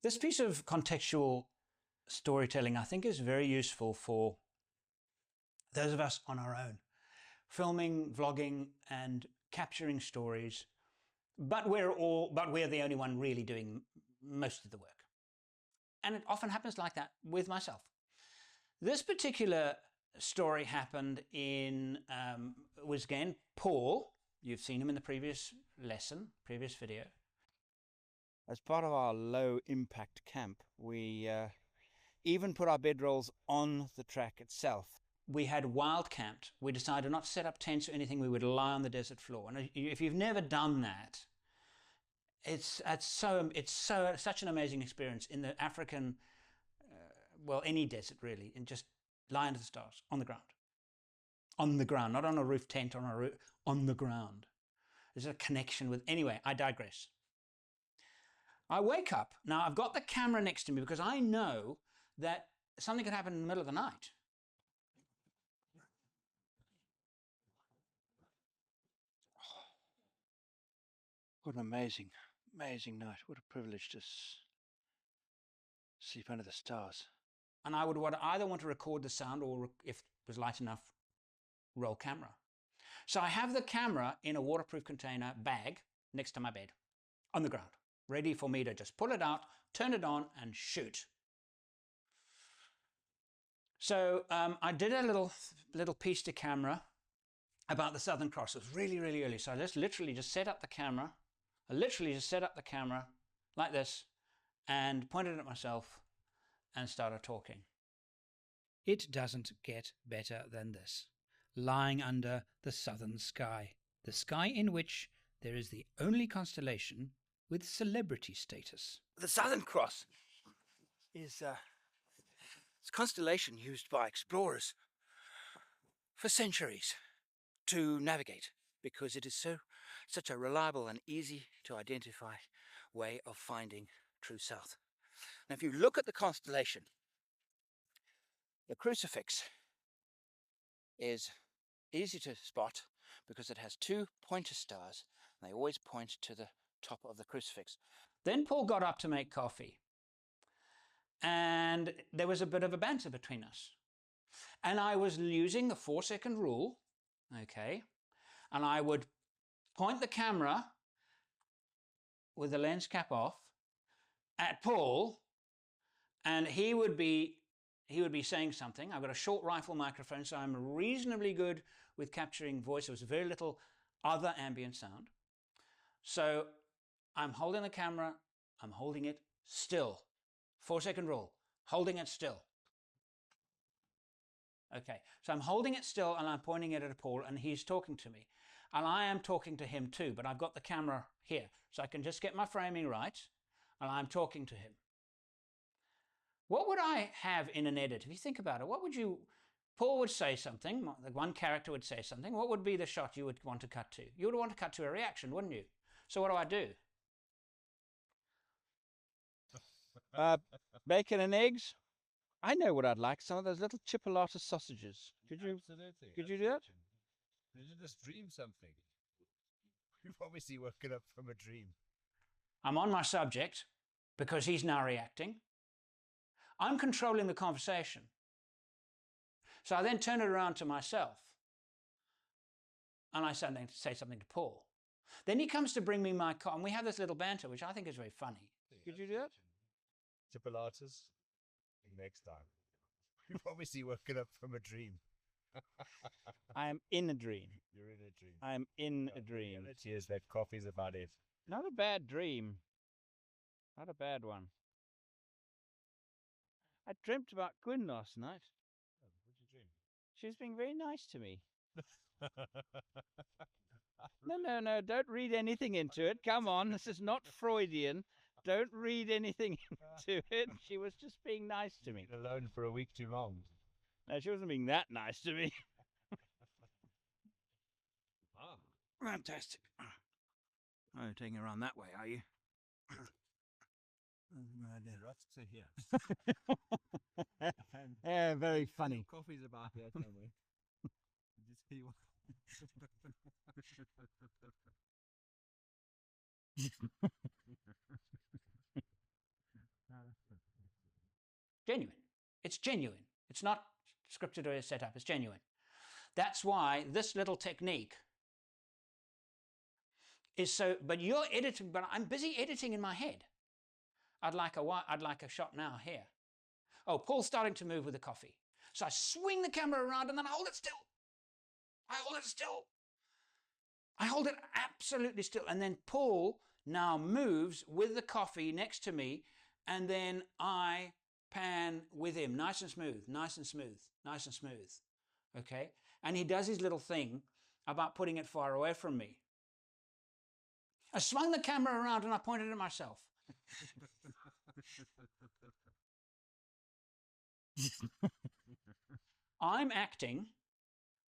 This piece of contextual storytelling, I think, is very useful for those of us on our own, filming, vlogging, and capturing stories, but we're the only one really doing most of the work. And it often happens like that with myself. This particular story happened was again Paul. You've seen him in the previous video. As part of our low impact camp, we even put our bedrolls on the track itself. We had wild camped. We decided not to set up tents or anything. We would lie on the desert floor. And if you've never done that, it's such an amazing experience in the African, any desert really, and just lie under the stars on the ground. On the ground, not on a roof tent, on the ground. There's a connection with, anyway, I digress. I wake up, now I've got the camera next to me because I know that something could happen in the middle of the night. What an amazing night. What a privilege to sleep under the stars. And I would either want to record the sound or, if it was light enough, roll camera. So I have the camera in a waterproof container bag next to my bed on the ground, ready for me to just pull it out, turn it on and shoot. So I did a little piece to camera about the Southern Cross. It was really, really early. So I literally just set up the camera. I literally just set up the camera like this and pointed at myself and started talking. It doesn't get better than this. Lying under the southern sky, the sky in which there is the only constellation with celebrity status. The Southern Cross is a constellation used by explorers for centuries to navigate, because it is such a reliable and easy to identify way of finding true south. Now, if you look at the constellation, the crucifix is easy to spot because it has two pointer stars, and they always point to the top of the crucifix. Then Paul got up to make coffee, and there was a bit of a banter between us. And I was using the 4-second rule, okay, and I would point the camera with the lens cap off at Paul, and he would be saying something. I've got a short rifle microphone, so I'm reasonably good with capturing voice. There was very little other ambient sound. So I'm holding the camera, I'm holding it still. 4-second rule, holding it still. Okay, so I'm holding it still and I'm pointing it at Paul, and he's talking to me. And I am talking to him too, but I've got the camera here, so I can just get my framing right, and I'm talking to him. What would I have in an edit? If you think about it, Paul would say something, one character would say something. What would be the shot you would want to cut to? You would want to cut to a reaction, wouldn't you? So what do? Bacon and eggs. I know what I'd like. Some of those little chipolata sausages. Absolutely. Could you do that? Did you just dream something? You've obviously woken up from a dream. I'm on my subject because he's now reacting. I'm controlling the conversation. So I then turn it around to myself and I say something to Paul. Then he comes to bring me my car, and we have this little banter, which I think is very funny. Could you do that? Chipolatas? Next time. You've obviously woken up from a dream. I am in a dream. You're in a dream. I am in a dream. The reality is that coffee's about it. Not a bad dream. Not a bad one. I dreamt about Gwyn last night. Oh, what did you dream? She was being very nice to me. No, don't read anything into it. Come on, this is not Freudian. Don't read anything into it. She was just being nice to me. Been alone for a week too long. No, she wasn't being that nice to me. Ah. Fantastic. Oh, you're taking her around that way, are you? Right to here. Yeah, very funny. Coffee's about here, tell me. Did you see what? Genuine. It's genuine. It's not scripted or set up. It's genuine. That's why this little technique is so, but you're editing, but I'm busy editing in my head. I'd like a shot now here. Oh, Paul's starting to move with the coffee. So I swing the camera around and then I hold it still. I hold it still. I hold it absolutely still. And then Paul now moves with the coffee next to me, and then I pan with him, nice and smooth, nice and smooth, nice and smooth. Okay? And he does his little thing about putting it far away from me. I swung the camera around and I pointed at myself. I'm acting,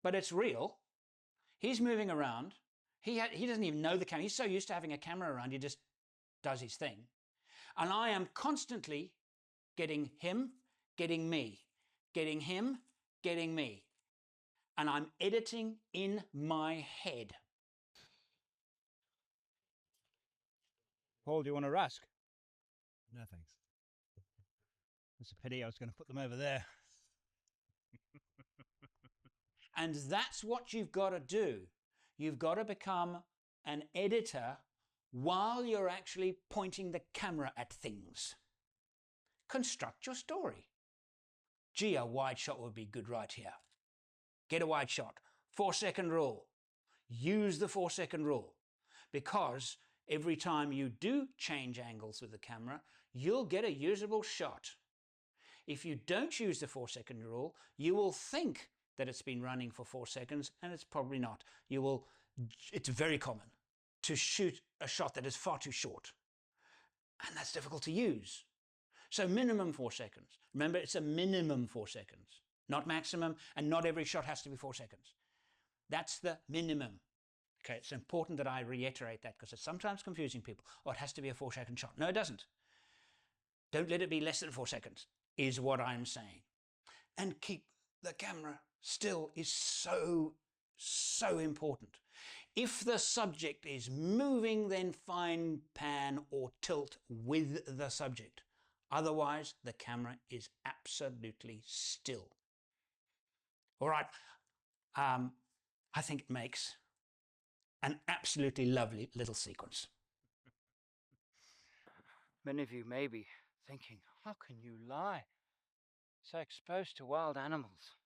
but it's real. He's moving around. He doesn't even know the camera. He's so used to having a camera around, he just does his thing. And I am constantly getting him, getting me, getting him, getting me. And I'm editing in my head. Paul, do you want a rusk? No, thanks. It's a pity. I was going to put them over there. And that's what you've got to do. You've got to become an editor while you're actually pointing the camera at things. Construct your story. Gee, a wide shot would be good right here. Get a wide shot. 4-second rule. Use the 4-second rule, because every time you do change angles with the camera, you'll get a usable shot. If you don't use the 4-second rule, you will think that it's been running for 4 seconds, and it's probably not. It's very common to shoot a shot that is far too short, and that's difficult to use. So minimum 4 seconds. Remember, it's a minimum 4 seconds, not maximum, and not every shot has to be 4 seconds. That's the minimum. Okay, it's important that I reiterate that, because it's sometimes confusing people. Oh, it has to be a 4-second shot. No, it doesn't. Don't let it be less than 4 seconds, is what I'm saying. And keep the camera still is so important. If the subject is moving, then fine pan or tilt with the subject. Otherwise, the camera is absolutely still. All right. I think it makes an absolutely lovely little sequence. Many of you may be thinking, how can you lie? So exposed to wild animals.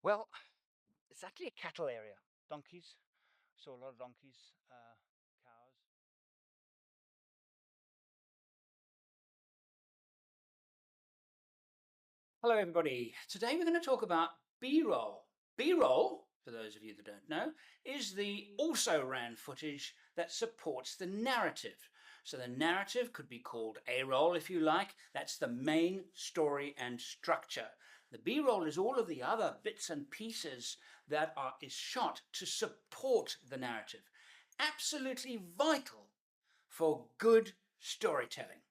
Well, it's actually a cattle area. Donkeys. Saw a lot of donkeys, cows. Hello everybody. Today we're going to talk about B-roll. B-roll, for those of you that don't know, is the also-ran footage that supports the narrative. So the narrative could be called A-roll if you like. That's the main story and structure. The B-roll is all of the other bits and pieces that is shot to support the narrative. Absolutely vital for good storytelling.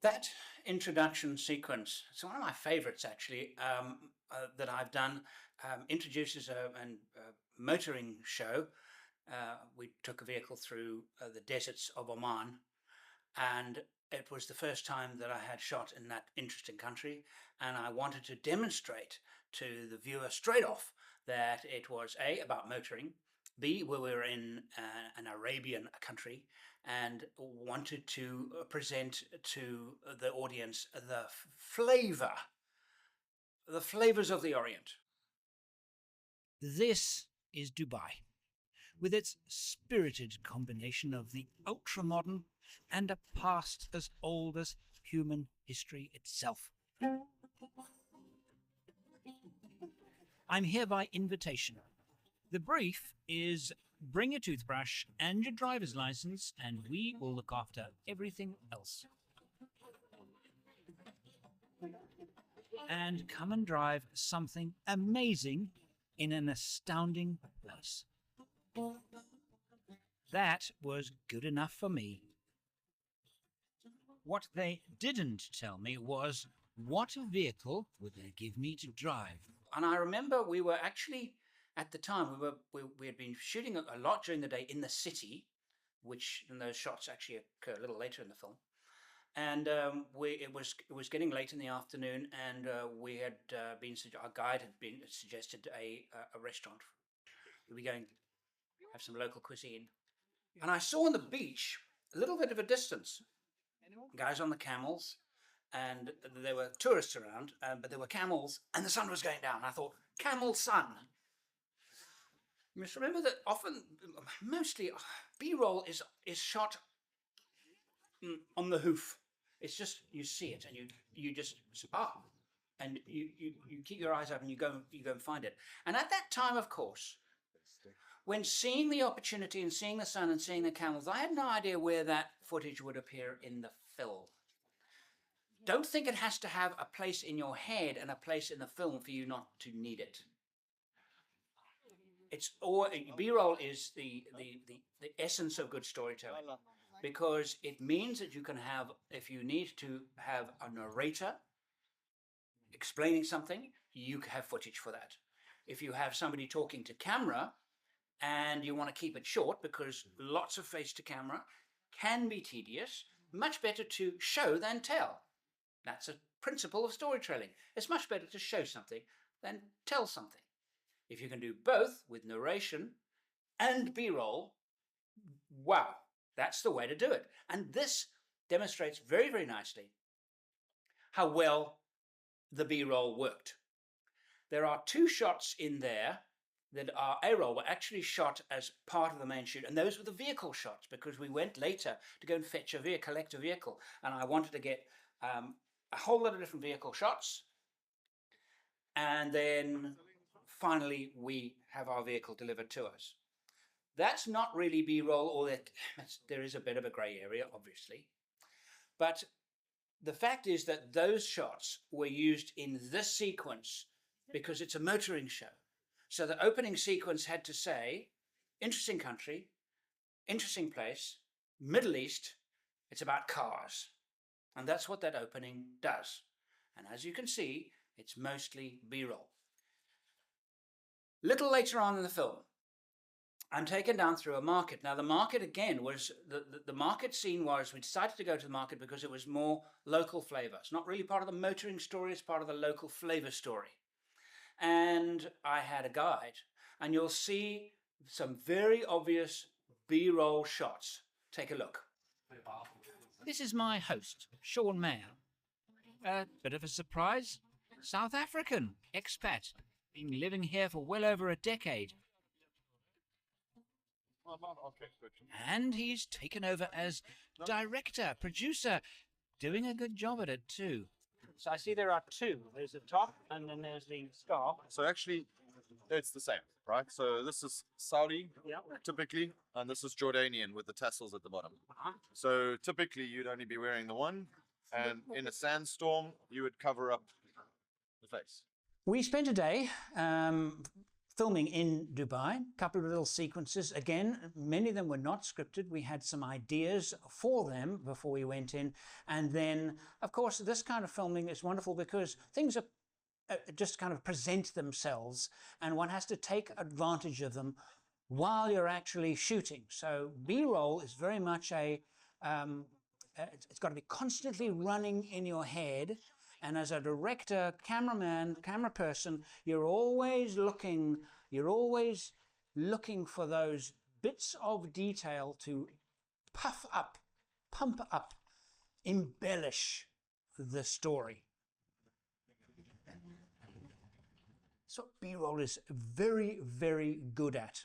That introduction sequence, it's one of my favorites actually, that I've done, introduces a motoring show. We took a vehicle through the deserts of Oman, and it was the first time that I had shot in that interesting country, and I wanted to demonstrate to the viewer straight off that it was A, about motoring, B, we were in an Arabian country, and wanted to present to the audience the flavors of the Orient. This is Dubai, with its spirited combination of the ultra-modern and a past as old as human history itself. I'm here by invitation. The brief is bring your toothbrush and your driver's license, and we will look after everything else. And come and drive something amazing in an astounding place. That was good enough for me. What they didn't tell me was what vehicle would they give me to drive. And I remember we were actually, at the time, we had been shooting a lot during the day in the city, and those shots actually occur a little later in the film. And it was getting late in the afternoon, and we had our guide had been suggested a restaurant. We were going to have some local cuisine, and I saw on the beach a little bit of a distance, guys on the camels, and there were tourists around, but there were camels, and the sun was going down. I thought, camel sun. You must remember that mostly B-roll is shot on the hoof. It's just, you see it, and you just, and you keep your eyes open, you go and find it. And at that time, of course, when seeing the opportunity and seeing the sun and seeing the camels, I had no idea where that footage would appear in the film. Don't think it has to have a place in your head and a place in the film for you not to need it. B-roll is the essence of good storytelling, because it means that you can have, if you need to have a narrator explaining something, you have footage for that. If you have somebody talking to camera and you want to keep it short, because lots of face to camera can be tedious, much better to show than tell. That's a principle of storytelling. It's much better to show something than tell something. If you can do both with narration and B-roll, wow, that's the way to do it. And this demonstrates very, very nicely how well the B-roll worked. There are 2 shots in there that are A-roll, were actually shot as part of the main shoot, and those were the vehicle shots, because we went later to go and collect a vehicle, and I wanted to get a whole lot of different vehicle shots, and then finally we have our vehicle delivered to us. That's not really B-roll, or there is a bit of a grey area, obviously, but the fact is that those shots were used in this sequence because it's a motoring show. So the opening sequence had to say, interesting country, interesting place, Middle East, it's about cars. And that's what that opening does. And as you can see, it's mostly B-roll. Little later on in the film, I'm taken down through a market. Now the market again was, the market scene was, we decided to go to the market because it was more local flavor. It's not really part of the motoring story, it's part of the local flavor story. And I had a guide, and you'll see some very obvious B-roll shots. Take a look. This is my host, Sean Mayer. A bit of a surprise. South African, expat, been living here for well over a decade. And he's taken over as director, producer, doing a good job at it too. So I see there are 2. There's the top and then there's the scarf. So actually, it's the same, right? So this is Saudi, typically, and this is Jordanian with the tassels at the bottom. So typically, you'd only be wearing the one, and in a sandstorm, you would cover up the face. We spent a day filming in Dubai, a couple of little sequences. Again, many of them were not scripted. We had some ideas for them before we went in. And then, of course, this kind of filming is wonderful because things are just kind of present themselves, and one has to take advantage of them while you're actually shooting. So B-roll is very much it's got to be constantly running in your head. And as a director, cameraman, camera person, you're always looking for those bits of detail to puff up, pump up, embellish the story. That's what B-roll is very, very good at.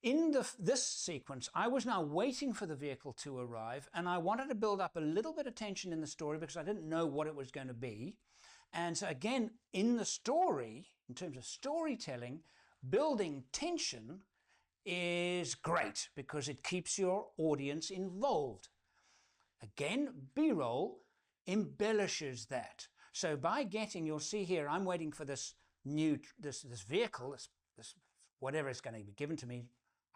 In this sequence, I was now waiting for the vehicle to arrive, and I wanted to build up a little bit of tension in the story because I didn't know what it was going to be. And so again, in the story, in terms of storytelling, building tension is great because it keeps your audience involved. Again, B-roll embellishes that. So by getting, you'll see here, I'm waiting for this vehicle, this whatever is going to be given to me.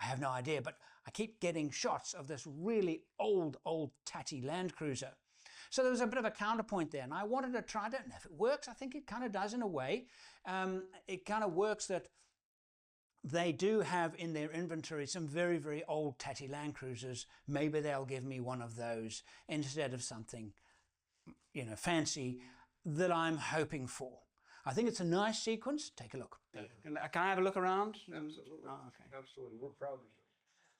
I have no idea, but I keep getting shots of this really old tatty Land Cruiser. So there was a bit of a counterpoint there, and I wanted to try. I don't know if it works. I think it kind of does in a way. It kind of works that they do have in their inventory some very, very old tatty Land Cruisers. Maybe they'll give me one of those instead of something, you know, fancy that I'm hoping for. I think it's a nice sequence. Take a look. Can I have a look around? Oh, okay. Absolutely, we're proud of you.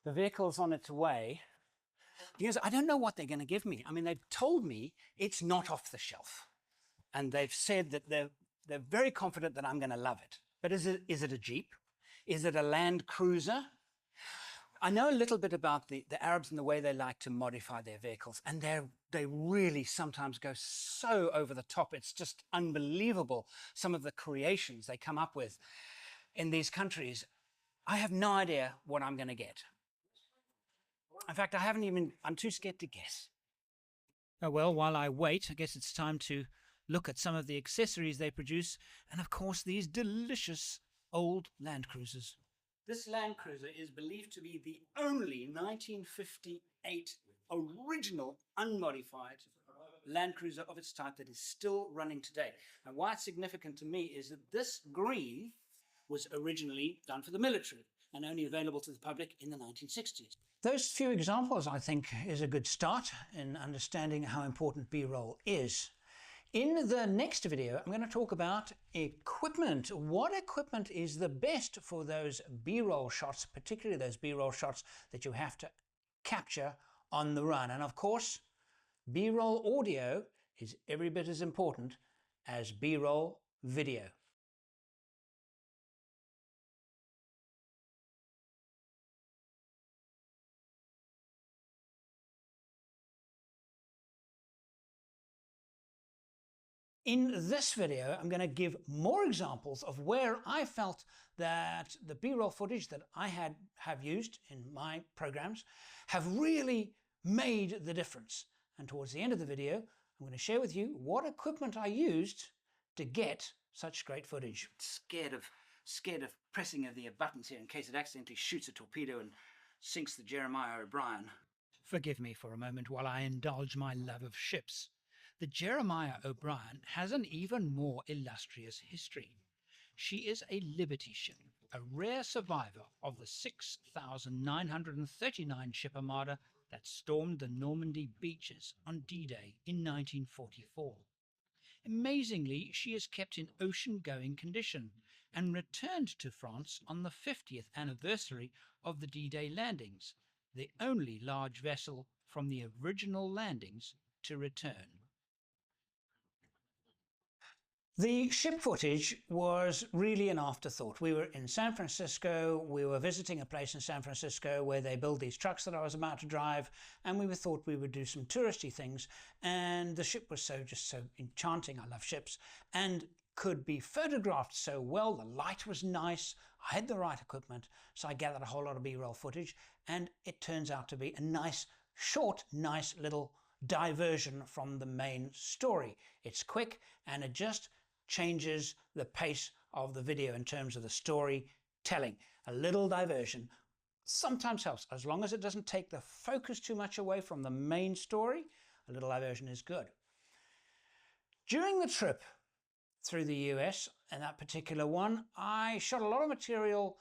The vehicle's on its way. Because I don't know what they're going to give me. I mean, they've told me it's not off the shelf. And they've said that they're very confident that I'm going to love it. But is it a Jeep? Is it a Land Cruiser? I know a little bit about the Arabs and the way they like to modify their vehicles. And they really sometimes go so over the top. It's just unbelievable, some of the creations they come up with in these countries. I have no idea what I'm going to get. In fact, I'm too scared to guess. Oh well, while I wait, I guess it's time to look at some of the accessories they produce, and of course these delicious old Land Cruisers. This Land Cruiser is believed to be the only 1958 original unmodified Land Cruiser of its type that is still running today. And why it's significant to me is that this green was originally done for the military and only available to the public in the 1960s. Those few examples, I think, is a good start in understanding how important B-roll is. In the next video, I'm going to talk about equipment. What equipment is the best for those B-roll shots, particularly those B-roll shots that you have to capture on the run. And of course, B-roll audio is every bit as important as B-roll video. In this video, I'm going to give more examples of where I felt that the B-roll footage that I have used in my programs have really made the difference. And towards the end of the video, I'm going to share with you what equipment I used to get such great footage. Scared of pressing of the buttons here in case it accidentally shoots a torpedo and sinks the Jeremiah O'Brien. Forgive me for a moment while I indulge my love of ships. The Jeremiah O'Brien has an even more illustrious history. She is a Liberty ship, a rare survivor of the 6,939 ship armada that stormed the Normandy beaches on D-Day in 1944. Amazingly, she is kept in ocean-going condition and returned to France on the 50th anniversary of the D-Day landings, the only large vessel from the original landings to return. The ship footage was really an afterthought. We were in San Francisco, we were visiting a place in San Francisco where they build these trucks that I was about to drive, and we thought we would do some touristy things, and the ship was just so enchanting. I love ships, and could be photographed so well. The light was nice, I had the right equipment, so I gathered a whole lot of B-roll footage, and it turns out to be a nice, short, nice little diversion from the main story. It's quick, and it just changes the pace of the video in terms of the storytelling. A little diversion sometimes helps, as long as it doesn't take the focus too much away from the main story. A little diversion is good. During the trip through the US, and that particular one, I shot a lot of material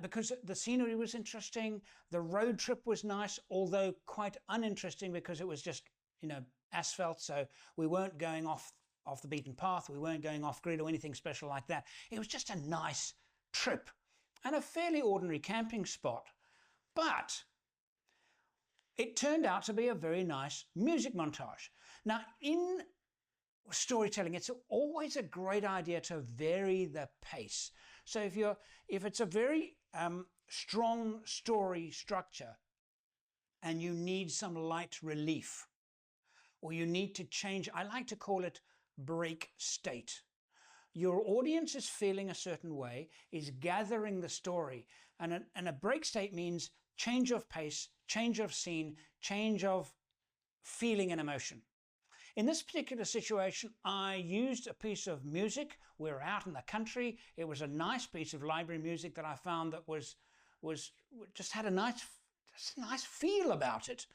because the scenery was interesting, the road trip was nice, although quite uninteresting because it was just, you know, asphalt, so we weren't going off the beaten path, we weren't going off grid or anything special like that. It was just a nice trip and a fairly ordinary camping spot. But it turned out to be a very nice music montage. Now, in storytelling, it's always a great idea to vary the pace. So if it's a very strong story structure and you need some light relief, or you need to change, I like to call it break state. Your audience is feeling a certain way, is gathering the story, and a break state means change of pace, change of scene, change of feeling and emotion. In this particular situation, I used a piece of music. We were out in the country. It was a nice piece of library music that I found that just had a nice feel about it.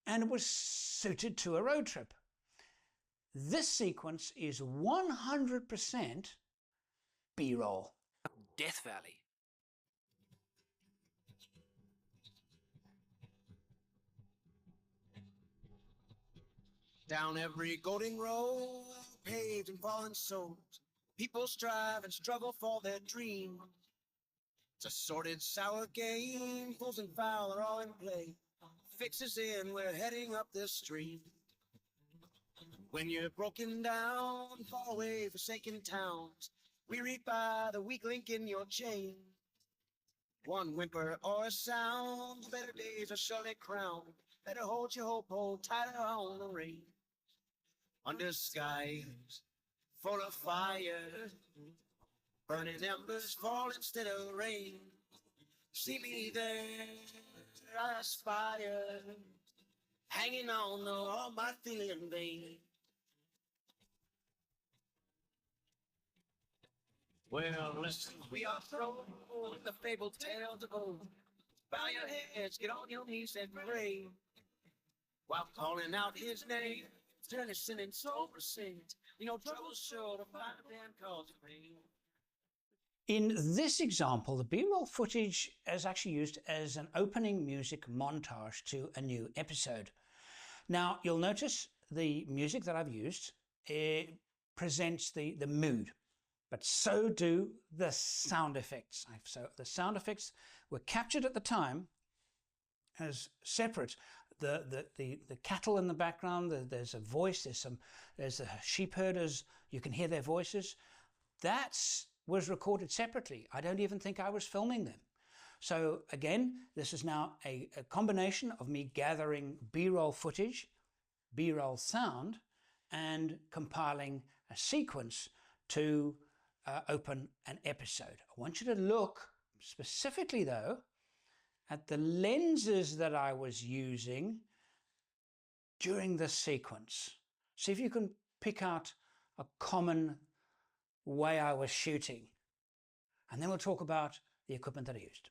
and it was suited to a road trip. This sequence is 100% B-roll. Death Valley. Down every golden road, paved and fallen souls, people strive and struggle for their dream. It's a sordid, sour game, fools and foul are all in play. Fix us in, we're heading up this stream. When you're broken down, far away, forsaken towns, wearied by the weak link in your chain. One whimper or a sound, better days are surely crowned. Better hold your hope, hold tighter on the rein. Under skies full of fire, burning embers fall instead of rain. See me there, I aspire, hanging on though all my feeling vain. Well, listen, we are thrown with the fabled tales of old. Bow your heads, get on your knees and pray, while calling out his name. Turn his sin and soul for sins. You know, trouble's sure to find a man cause pain. In this example, the B-roll footage is actually used as an opening music montage to a new episode. Now, you'll notice the music that I've used presents the mood, but so do the sound effects. So the sound effects were captured at the time as separate. The cattle in the background, there's a voice, there's the sheep herders, you can hear their voices. That was recorded separately. I don't even think I was filming them. So again, this is now a combination of me gathering B-roll footage, B-roll sound, and compiling a sequence to open an episode. I want you to look specifically though at the lenses that I was using during this sequence. See if you can pick out a common way I was shooting. And then we'll talk about the equipment that I used.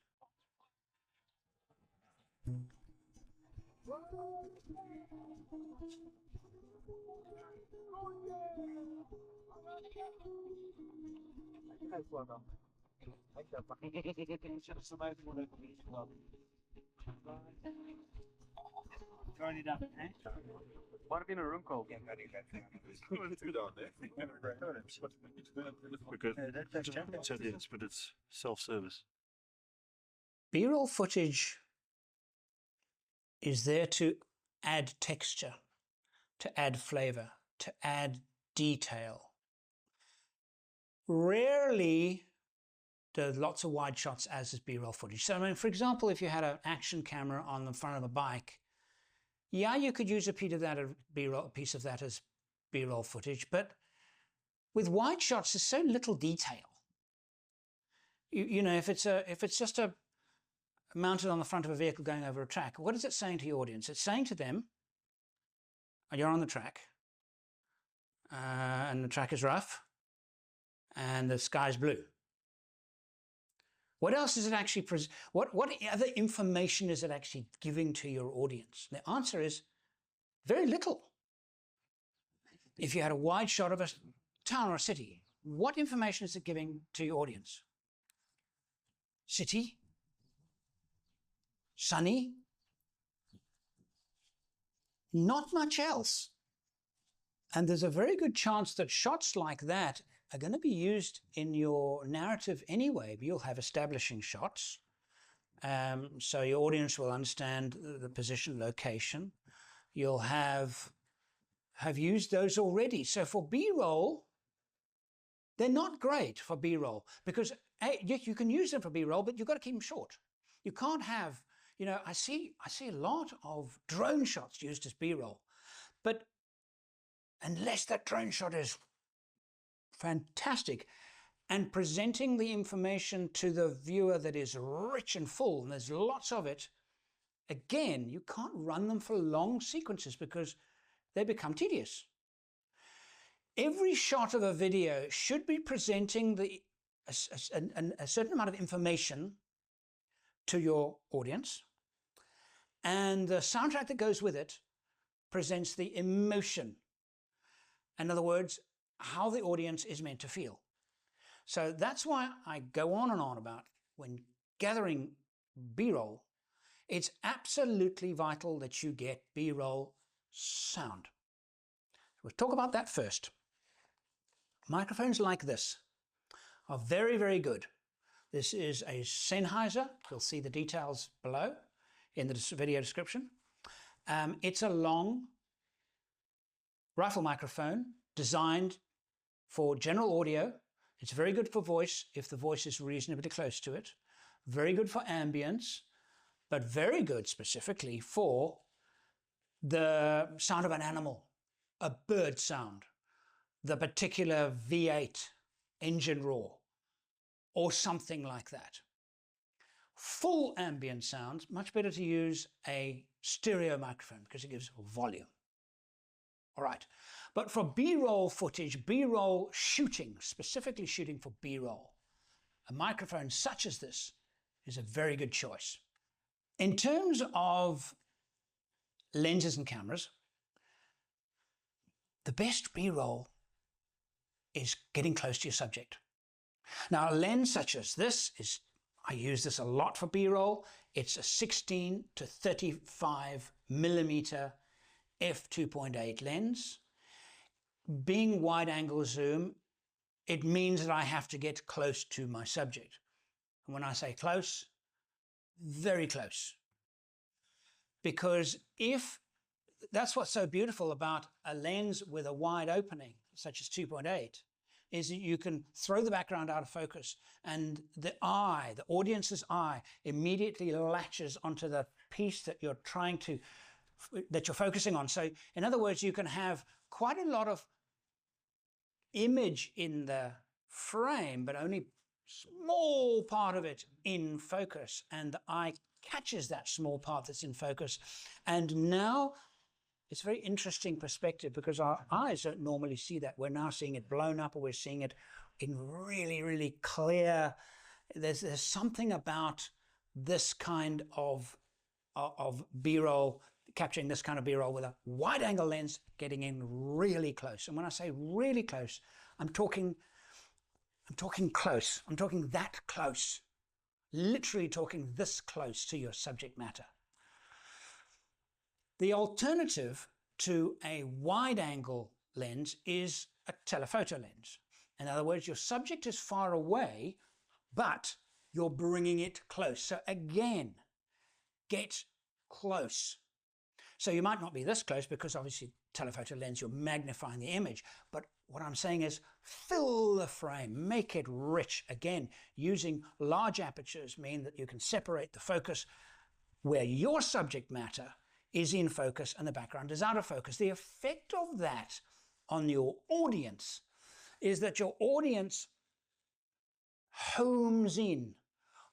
Might have been a room call. Because it is, but it's self-service. B-roll footage is there to add texture, to add flavor, to add detail. Rarely do lots of wide shots as is B-roll footage. So, I mean, for example, if you had an action camera on the front of a bike, yeah, you could use a piece of that as B-roll footage, but with wide shots, there's so little detail. You know, if it's just mounted on the front of a vehicle going over a track, what is it saying to your audience? It's saying to them, you're on the track, and the track is rough, and the sky's blue. What else is it actually, what other information is it actually giving to your audience? The answer is very little. If you had a wide shot of a town or a city, what information is it giving to your audience? City? Sunny? Not much else. And there's a very good chance that shots like that are going to be used in your narrative anyway. You'll have establishing shots, so your audience will understand the position, location. You'll have used those already. So for B-roll, they're not great for B-roll because you can use them for B-roll, but you've got to keep them short. You can't have, you know, I see a lot of drone shots used as B-roll, but unless that drone shot is fantastic and presenting the information to the viewer that is rich and full, and there's lots of it, again, you can't run them for long sequences because they become tedious. Every shot of a video should be presenting a certain amount of information to your audience, And the soundtrack that goes with it presents the emotion. In other words, how the audience is meant to feel. So that's why I go on and on about when gathering B-roll, it's absolutely vital that you get B-roll sound. We'll talk about that first. Microphones like this are very, very good. This is a Sennheiser. You'll see the details below in the video description. It's a long rifle microphone designed for general audio. It's very good for voice if the voice is reasonably close to it. Very good for ambience, but very good specifically for the sound of an animal, a bird sound, the particular V8 engine roar, or something like that. Full ambient sounds, much better to use a stereo microphone because it gives volume. All right, but for B-roll footage, B-roll shooting, specifically shooting for B-roll, a microphone such as this is a very good choice. In terms of lenses and cameras, the best B-roll is getting close to your subject. Now, a lens such as this is, I use this a lot for B-roll. It's a 16 to 35 millimeter f2.8 lens. Being wide angle zoom, it means that I have to get close to my subject. And when I say close, very close. Because that's what's so beautiful about a lens with a wide opening, such as 2.8, is that you can throw the background out of focus and the audience's eye immediately latches onto the piece that you're focusing on. So in other words, you can have quite a lot of image in the frame, but only small part of it in focus, and the eye catches that small part that's in focus. And now it's a very interesting perspective because our eyes don't normally see that. We're now seeing it blown up, or we're seeing it in really, really clear. There's something about this kind of B-roll, capturing this kind of B-roll with a wide angle lens, getting in really close. And when I say really close, I'm talking close. I'm talking that close. Literally talking this close to your subject matter. The alternative to a wide angle lens is a telephoto lens. In other words, your subject is far away, but you're bringing it close. So again, get close. So you might not be this close because obviously telephoto lens, you're magnifying the image. But what I'm saying is fill the frame, make it rich. Again, using large apertures mean that you can separate the focus where your subject matter is in focus and the background is out of focus. The effect of that on your audience is that your audience homes in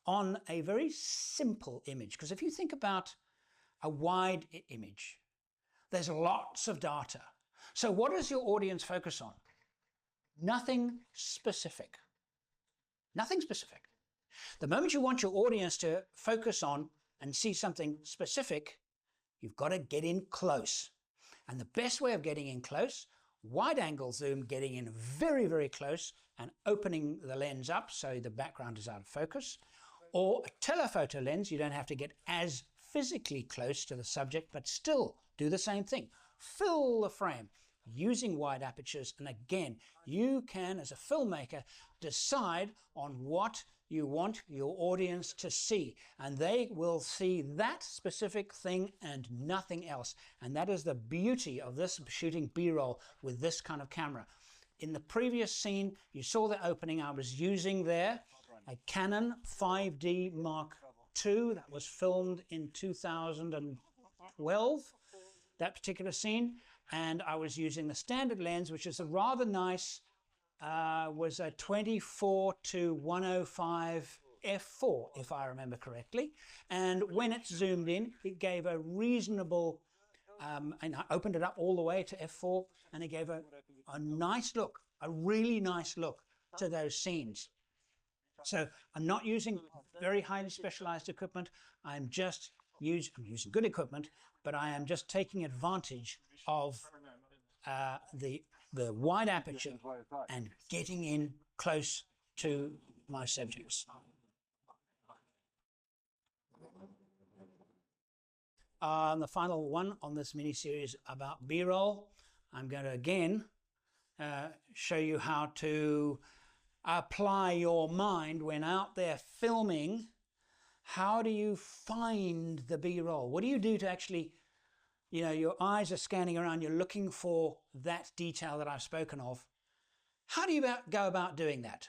on a very simple image. Because if you think about a wide image, there's lots of data. So what does your audience focus on? Nothing specific. Nothing specific. The moment you want your audience to focus on and see something specific, you've got to get in close. And the best way of getting in close, wide angle zoom, getting in very, very close and opening the lens up so the background is out of focus. Or a telephoto lens, you don't have to get as physically close to the subject, but still do the same thing. Fill the frame using wide apertures. And again, you can, as a filmmaker, decide on what you want your audience to see, and they will see that specific thing and nothing else. And that is the beauty of this shooting B-roll with this kind of camera. In the previous scene, you saw the opening. I was using there a Canon 5D Mark II that was filmed in 2012, that particular scene. And I was using the standard lens, which is a rather nice, was a 24 to 105 f4, if I remember correctly. And when it zoomed in, it gave a reasonable, and I opened it up all the way to f4, and it gave a nice look, a really nice look to those scenes. So I'm not using very highly specialized equipment. I'm just I'm using good equipment, but I am just taking advantage of the wide aperture and getting in close to my subjects. The final one on this mini-series about B-roll, I'm going to again show you how to apply your mind when out there filming. How do you find the B-roll? What do you do to actually, you know, your eyes are scanning around, you're looking for that detail that I've spoken of. How do you go about doing that?